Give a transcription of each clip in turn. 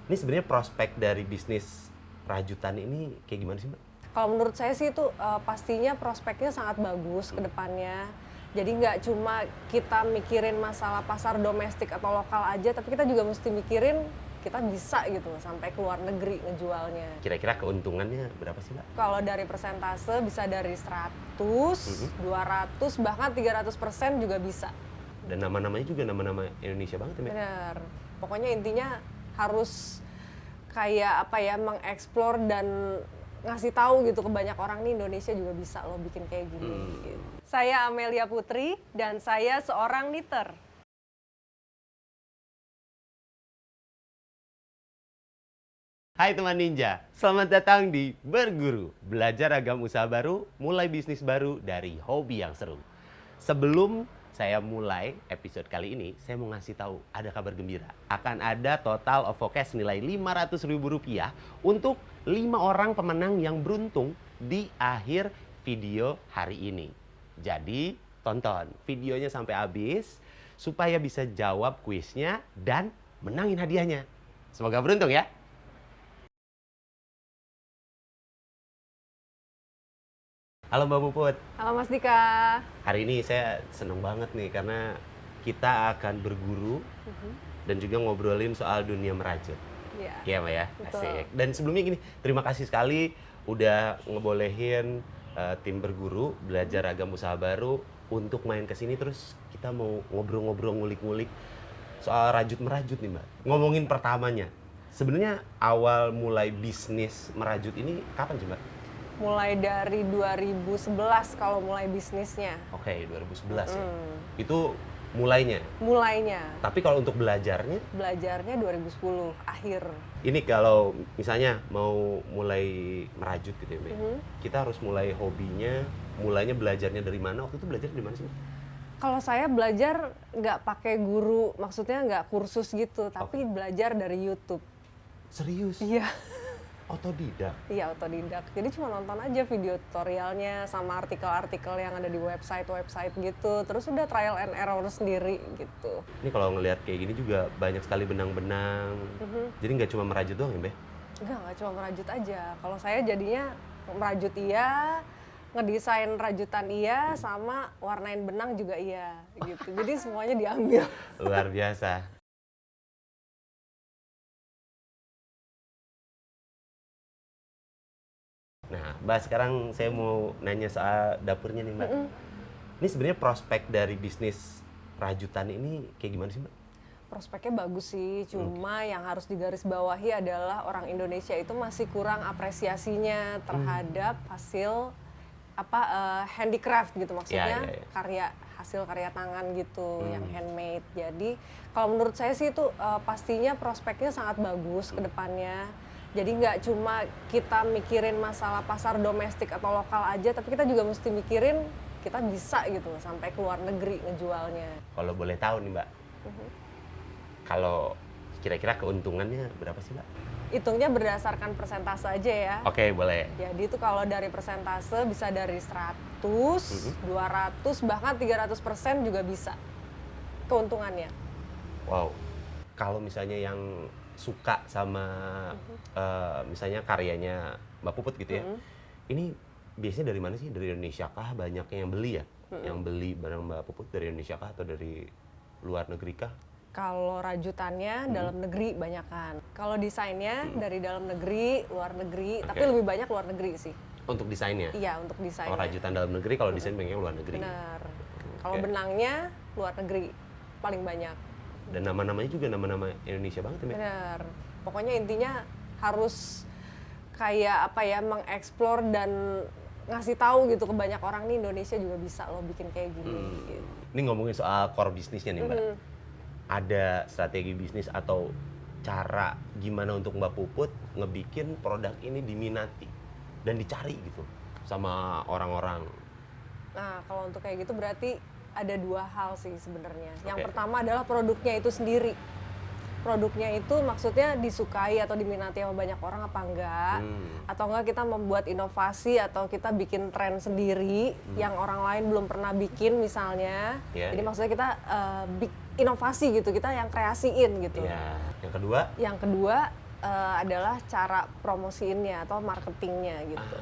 Ini sebenarnya prospek dari bisnis rajutan ini kayak gimana sih, Mbak? Kalau menurut saya sih itu pastinya prospeknya sangat bagus ke depannya. Jadi nggak cuma kita mikirin masalah pasar domestik atau lokal aja, tapi kita juga mesti mikirin kita bisa gitu sampai ke luar negeri ngejualnya. Kira-kira keuntungannya berapa sih, Mbak? Kalau dari persentase bisa dari 100, 200, bahkan 300% juga bisa. Dan nama-namanya juga nama-nama Indonesia banget ya, Mbak? Benar. Pokoknya intinya harus kayak apa ya, mengeksplor dan ngasih tahu gitu ke banyak orang nih Indonesia juga bisa loh bikin kayak gini. Gitu. Saya Amelia Putri dan saya seorang kniter. Hai teman ninja, selamat datang di Berguru, belajar ragam usaha baru, mulai bisnis baru dari hobi yang seru. Sebelum saya mulai episode kali ini, saya mau ngasih tahu ada kabar gembira. Akan ada total of cash nilai Rp500.000 untuk 5 orang pemenang yang beruntung di akhir video hari ini. Jadi tonton videonya sampai habis supaya bisa jawab kuisnya dan menangin hadiahnya. Semoga beruntung ya. Halo Mbak Puput. Halo Mas Dika. Hari ini saya seneng banget nih karena kita akan berguru dan juga ngobrolin soal dunia merajut. Iya. Iya Mbak ya? Betul. Asik. Dan sebelumnya gini, terima kasih sekali udah ngebolehin tim berguru belajar ragam usaha baru untuk main ke sini, terus kita mau ngobrol-ngobrol, ngulik-ngulik soal rajut-merajut nih Mbak. Ngomongin pertamanya, sebenarnya awal mulai bisnis merajut ini kapan sih Mbak? Mulai dari 2011 kalau mulai bisnisnya. Oke, 2011 ya. Itu mulainya. Mulainya. Tapi kalau untuk belajarnya, Belajarnya 2010 akhir. ini kalau misalnya mau mulai merajut gitu ya, Mbak. Kita harus mulai hobinya, mulainya belajarnya dari mana? Waktu itu belajar dari mana sih, Mbak? Kalau saya belajar nggak pakai guru, maksudnya nggak kursus gitu, tapi belajar dari YouTube. Serius? Iya. Otodidak. Iya, otodidak. Jadi cuma nonton aja video tutorialnya sama artikel-artikel yang ada di website-website gitu. Terus udah trial and error sendiri gitu. Ini kalau ngelihat kayak gini juga banyak sekali benang-benang. Jadi nggak cuma merajut doang ya, Mbak? Nggak cuma merajut aja. Kalau saya jadinya merajut iya, ngedesain rajutan iya, sama warnain benang juga iya gitu. Jadi semuanya diambil. Luar biasa. Nah, Mbak, sekarang saya mau nanya soal dapurnya nih, Mbak. Ini sebenarnya prospek dari bisnis rajutan ini kayak gimana sih, Mbak? Prospeknya bagus sih, cuma yang harus digarisbawahi adalah orang Indonesia itu masih kurang apresiasinya terhadap hasil handicraft gitu, maksudnya hasil karya tangan gitu, yang handmade. Jadi kalau menurut saya sih itu pastinya prospeknya sangat bagus ke depannya. Jadi nggak cuma kita mikirin masalah pasar domestik atau lokal aja, tapi kita juga mesti mikirin kita bisa gitu sampai ke luar negeri ngejualnya. Kalau boleh tahu nih, Mbak, kalau kira-kira keuntungannya berapa sih, Mbak? Hitungnya berdasarkan persentase aja ya. Oke, boleh. Jadi itu kalau dari persentase bisa dari 100, 200, bahkan 300% juga bisa keuntungannya. Wow. Kalau misalnya yang suka sama misalnya karyanya Mbak Puput gitu ya, ini biasanya dari mana sih? Dari Indonesia kah banyaknya yang beli ya? Yang beli barang Mbak Puput dari Indonesia kah atau dari luar negeri kah? Kalau rajutannya dalam negeri banyakan. Kalau desainnya dari dalam negeri, luar negeri, tapi lebih banyak luar negeri sih. Untuk desainnya? Iya, untuk desainnya. Kalau rajutan dalam negeri, kalau desain banyaknya luar negeri. Benar. Kalau benangnya luar negeri paling banyak. Dan nama-namanya juga nama-nama Indonesia banget ya, Mbak? Benar. Pokoknya intinya harus kayak apa ya, mengeksplor dan ngasih tahu gitu ke banyak orang nih Indonesia juga bisa loh bikin kayak gini. Gitu. Ini ngomongin soal core bisnisnya nih, Mbak. Ada strategi bisnis atau cara gimana untuk Mbak Puput ngebikin produk ini diminati dan dicari gitu sama orang-orang? Nah, kalau untuk kayak gitu berarti ada dua hal sih sebenarnya. Yang pertama adalah produknya itu sendiri. Produknya itu maksudnya disukai atau diminati sama banyak orang apa enggak? Atau enggak kita membuat inovasi atau kita bikin tren sendiri yang orang lain belum pernah bikin misalnya. Jadi maksudnya kita inovasi gitu, kita yang kreasiin gitu. Yang kedua? Yang kedua adalah cara promosiinnya atau marketingnya gitu.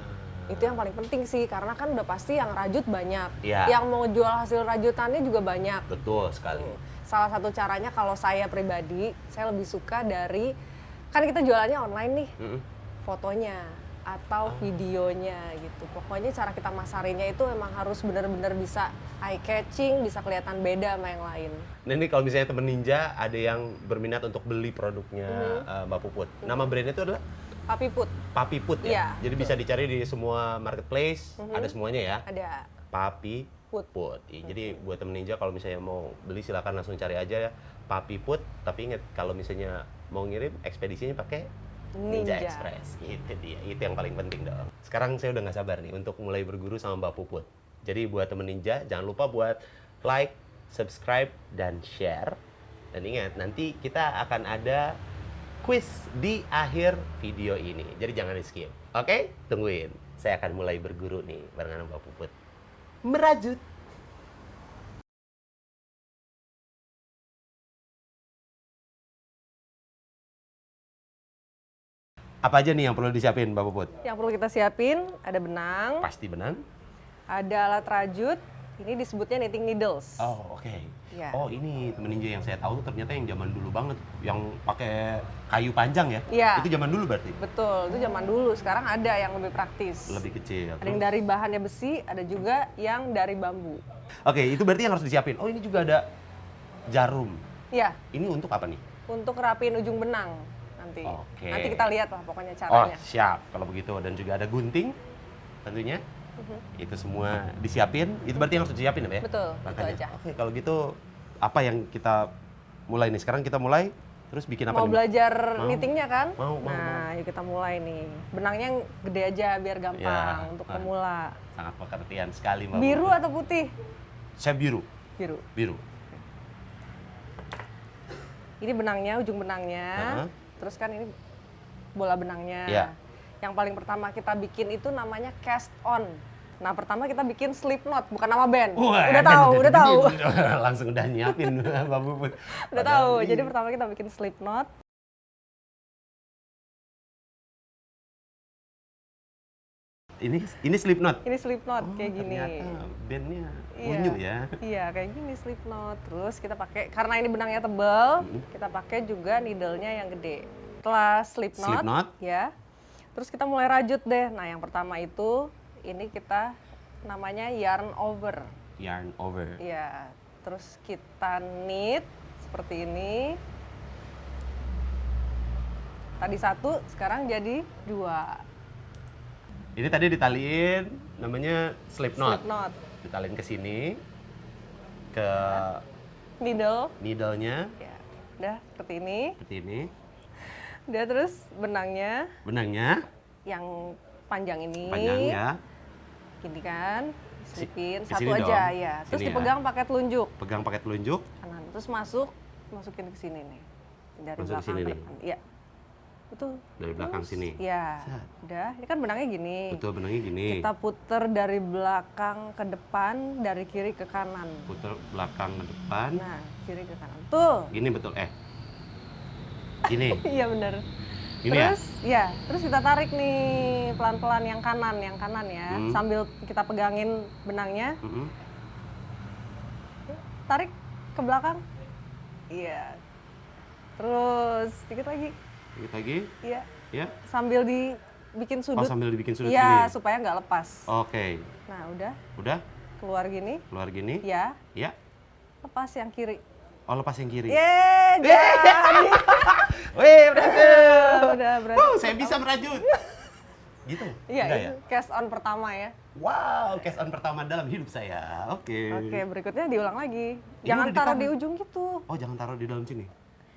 Itu yang paling penting sih, karena kan udah pasti yang rajut banyak, Iya. yang mau jual hasil rajutannya juga banyak. Betul sekali. Salah satu caranya kalau saya pribadi, saya lebih suka dari, kan kita jualannya online nih, fotonya atau videonya gitu. Pokoknya cara kita masarinnya itu memang harus benar-benar bisa eye catching, bisa kelihatan beda sama yang lain. Nah ini kalau misalnya temen Ninja ada yang berminat untuk beli produknya Mbak Puput. Nama brandnya itu adalah Papi Put, Papi Put ya? Iya, Jadi bisa dicari di semua marketplace, ada semuanya ya? ada Papi Put. Put. Iya, jadi buat temen Ninja kalau misalnya mau beli silakan langsung cari aja ya Papi Put. Tapi ingat kalau misalnya mau ngirim ekspedisinya pakai Ninja Ninja. Express. Itu dia, itu yang paling penting dong. Sekarang saya udah nggak sabar nih untuk mulai berguru sama Mbak Puput. Jadi buat temen Ninja jangan lupa buat like, subscribe, dan share. Dan ingat nanti kita akan ada quiz di akhir video ini. Jadi jangan di skip. Oke? Tungguin. Saya akan mulai berguru nih barengan Mbak Puput. Merajut. Apa aja nih yang perlu disiapin Mbak Puput? Yang perlu kita siapin ada benang, Pasti benang. ada alat rajut, ini disebutnya knitting needles. Oh, oke. Ya. Oh, ini temen Ninja yang saya tahu tuh ternyata yang zaman dulu banget, yang pakai kayu panjang ya? Iya. Itu zaman dulu berarti? Betul, itu zaman dulu. Sekarang ada yang lebih praktis. Lebih kecil. Ada yang dari bahannya besi, ada juga yang dari bambu. Oke, itu berarti yang harus disiapin. Oh, ini juga ada jarum. Ya, Ini untuk apa nih? untuk rapiin ujung benang nanti. Oke. Nanti kita lihat lah pokoknya Oh, caranya. siap. Kalau begitu. Dan juga ada gunting tentunya. Itu semua disiapin. Itu berarti yang harus disiapin ya? Betul, itu Makanya. aja. Oke, kalau gitu apa yang kita mulai nih? Sekarang kita mulai terus bikin apa Mau nih? belajar Mau. knittingnya kan? Mau. Nah, yuk kita mulai nih. Benangnya yang gede aja biar gampang Ya, untuk nah. pemula. Sangat pengertian sekali, Mbak. Biru Puput. atau putih? Saya biru. Biru. Biru. Ini benangnya, ujung benangnya. Heeh. Terus kan ini bola benangnya. Iya. Yang paling pertama kita bikin itu namanya cast on. Nah, pertama kita bikin slip knot, bukan nama band. Udah tahu. Langsung udah nyiapin Mbak Puput. Udah tahu. Jadi pertama kita bikin slip knot. Ini slip knot. Ini slip knot kayak gini. Ternyata bandnya Iya. unyu ya. Iya, kayak gini slip knot. Terus kita pakai, karena ini benangnya tebal, kita pakai juga needle-nya yang gede. Setelah slip Slip knot. ya. Terus kita mulai rajut deh. Nah, yang pertama itu ini kita namanya yarn over. Yarn over. Iya. Terus kita knit seperti ini. Tadi satu, sekarang jadi dua. Ini tadi ditaliin namanya slip knot. Slip knot. Ditaliin ke sini ke Needle. needle-nya Ya. Udah seperti ini. seperti ini. Udah terus benangnya Benangnya yang panjang ini. panjang ya. Gini kan. Selipin Ke satu sini aja dong. ya. Terus Sini ya. dipegang pakai telunjuk Pegang pakai telunjuk. kanan. Terus masukin ke sini nih. Dari Masuk ke belakang sini ke nih. depan. Iya. Betul. Dari belakang Terus, sini. Ya. Set. Udah, ini kan benangnya gini. Betul, benangnya gini. Kita puter dari belakang ke depan, dari kiri ke kanan. Putar belakang ke depan. Nah, kiri ke kanan. Tuh. Gini betul. Gini. Iya bener. Ini ya? Terus kita tarik nih pelan-pelan yang kanan ya. Sambil kita pegangin benangnya, Mm-mm. tarik ke belakang. Iya. Terus dikit lagi. Dikit lagi. Iya. Ya. Sambil dibikin Oh, sudut. sambil dibikin sudut Iya, gini. supaya nggak lepas. Oke. Nah, udah Udah keluar gini. keluar gini. Ya, Ya. lepas yang kiri. Oh, lepas yang kiri. Jadi. Wih, berhasil. Udah berarti. Saya bisa merajut. Gitu? Iya, Enggak itu ya? cast on pertama ya. Wow, case on pertama dalam hidup saya. Oke. Oke, berikutnya diulang lagi. Ini Jangan udah di taruh kanan. di ujung gitu. Oh, jangan taruh di dalam sini.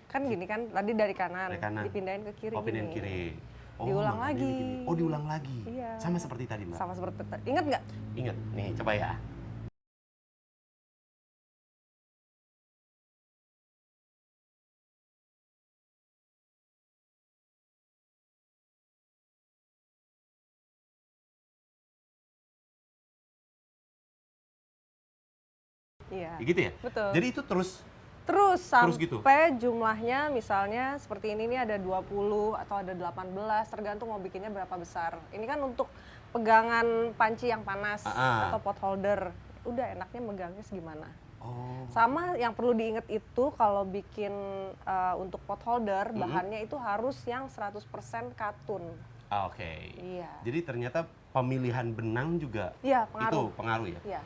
Kan gini kan, tadi dari kanan, Dari kanan. dipindahin ke kiri. Oh, pindahin gini. kiri. Oh, Diulang makanya lagi. gini. Oh, diulang lagi. Iya. Sama seperti tadi, Mbak. Sama seperti tadi. Ingat nggak? Ingat, nih coba ya. Iya. Gitu ya? Betul. Jadi itu terus Terus sampai gitu? jumlahnya misalnya seperti ini nih ada 20 atau ada 18, tergantung mau bikinnya berapa besar. Ini kan untuk pegangan panci yang panas atau pot holder. Udah enaknya megangnya segimana. Sama yang perlu diingat itu kalau bikin untuk pot holder, bahannya itu harus yang 100% katun. Oke. Iya. Jadi ternyata pemilihan benang juga Iya, itu pengaruh ya? Iya.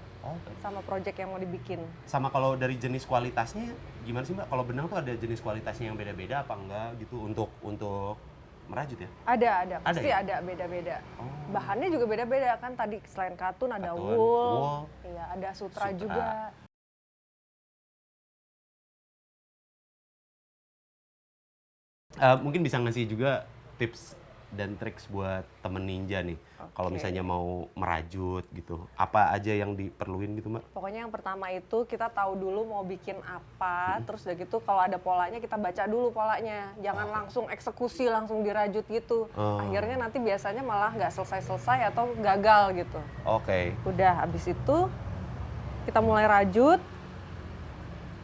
Sama project yang mau dibikin. Sama kalau dari jenis kualitasnya gimana sih Mbak? Kalau benang tuh ada jenis kualitasnya yang beda-beda apa enggak gitu untuk merajut ya? Ada, pasti ya? ada beda-beda. Bahannya juga beda-beda kan, tadi selain katun ada Katun, wool, iya, ada sutra juga. Mungkin bisa ngasih juga tips dan triks buat temen ninja nih. Kalau misalnya mau merajut gitu, apa aja yang diperluin gitu Mbak? Pokoknya yang pertama itu kita tahu dulu mau bikin apa, terus udah gitu kalau ada polanya kita baca dulu polanya. Jangan langsung eksekusi, langsung dirajut gitu. Akhirnya nanti biasanya malah nggak selesai-selesai atau gagal gitu. Oke. Udah, habis itu kita mulai rajut,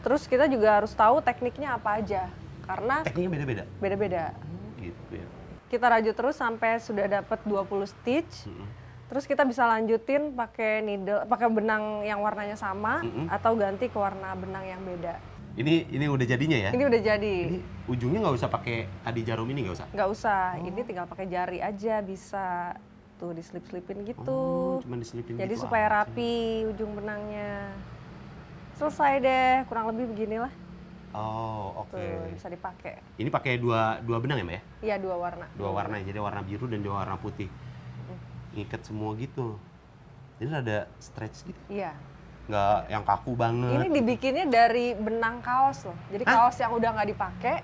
terus kita juga harus tahu tekniknya apa aja. Karena Tekniknya beda-beda? beda-beda. Gitu ya. Kita rajut terus sampai sudah dapat 20 stitch. Terus kita bisa lanjutin pakai needle, pakai benang yang warnanya sama atau ganti ke warna benang yang beda. Ini udah jadinya ya? Ini udah jadi. Ini ujungnya nggak usah pakai tadi jarum ini, nggak usah? Nggak usah, ini tinggal pakai jari aja bisa. Tuh diselip-selipin gitu. Cuma diselipin Jadi gitu supaya aja. rapi ujung benangnya. Selesai deh, kurang lebih beginilah. Oke. Tuh, bisa dipakai. Ini pakai dua benang ya Mbak ya? Iya, 2 warna. Dua warna, jadi warna biru dan dua warna putih. Ngikat semua gitu. Jadi ada stretch gitu? Iya. Nggak yang kaku banget. Ini dibikinnya dari benang kaos loh. Jadi kaos yang udah nggak dipakai,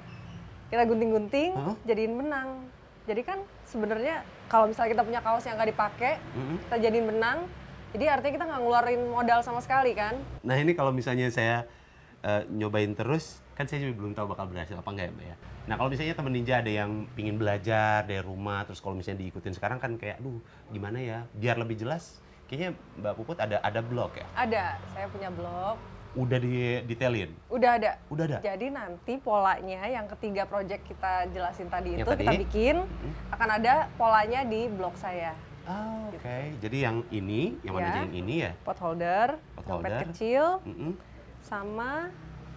kita gunting-gunting, jadiin benang. Jadi kan sebenarnya kalau misalnya kita punya kaos yang nggak dipakai, kita jadiin benang. Jadi artinya kita nggak ngeluarin modal sama sekali kan? Nah ini kalau misalnya saya nyobain terus, kan saya juga belum tahu bakal berhasil apa enggak ya Mbak ya. Nah kalau misalnya temen ninja ada yang pingin belajar dari rumah, terus kalau misalnya diikutin sekarang kan kayak, aduh gimana ya, biar lebih jelas, kayaknya Mbak Puput ada blog ya? Ada, saya punya blog. Udah didetailin? Udah ada. Udah ada? Jadi nanti polanya yang ketiga project kita jelasin tadi Yang itu tadi? kita bikin, akan ada polanya di blog saya. Oke. Jadi yang ini, yang mana aja yang ini ya? Pot holder, Pot dompet holder. kecil, Mm-mm. sama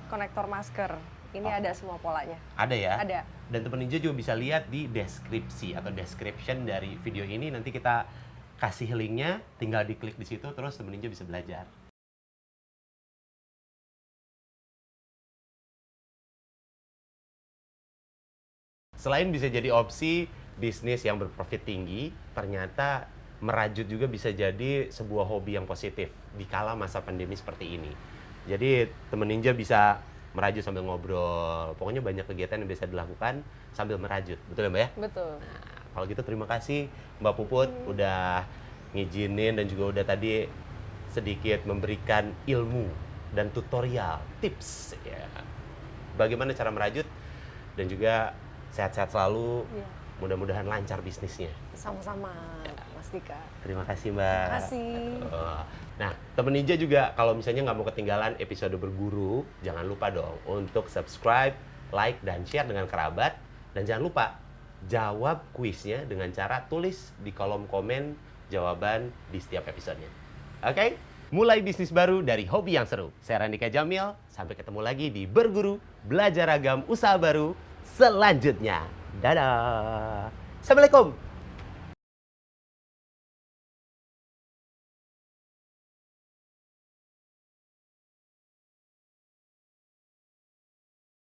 konektor masker. Ini ada semua polanya. Ada ya? Ada. Dan teman ninja juga bisa lihat di deskripsi atau description dari video ini. Nanti kita kasih linknya, tinggal diklik di situ, terus teman ninja bisa belajar. Selain bisa jadi opsi bisnis yang berprofit tinggi, ternyata merajut juga bisa jadi sebuah hobi yang positif di kala masa pandemi seperti ini. Jadi teman ninja bisa merajut sambil ngobrol. Pokoknya banyak kegiatan yang bisa dilakukan sambil merajut. Betul ya Mbak ya? Betul. Nah, kalau gitu terima kasih Mbak Puput udah ngizinin dan juga udah tadi sedikit memberikan ilmu dan tutorial, tips ya. Bagaimana cara merajut dan juga sehat-sehat selalu. Iya. Mudah-mudahan lancar bisnisnya. Sama-sama, Mas Dika. Terima kasih Mbak. Terima kasih. Nah, temen ninja juga kalau misalnya nggak mau ketinggalan episode berguru, jangan lupa dong untuk subscribe, like, dan share dengan kerabat. Dan jangan lupa jawab kuisnya dengan cara tulis di kolom komen jawaban di setiap episodenya. Oke? Mulai bisnis baru dari hobi yang seru. Saya Randika Jamil, sampai ketemu lagi di Berguru, Belajar Ragam Usaha Baru selanjutnya. Dadah! Assalamualaikum!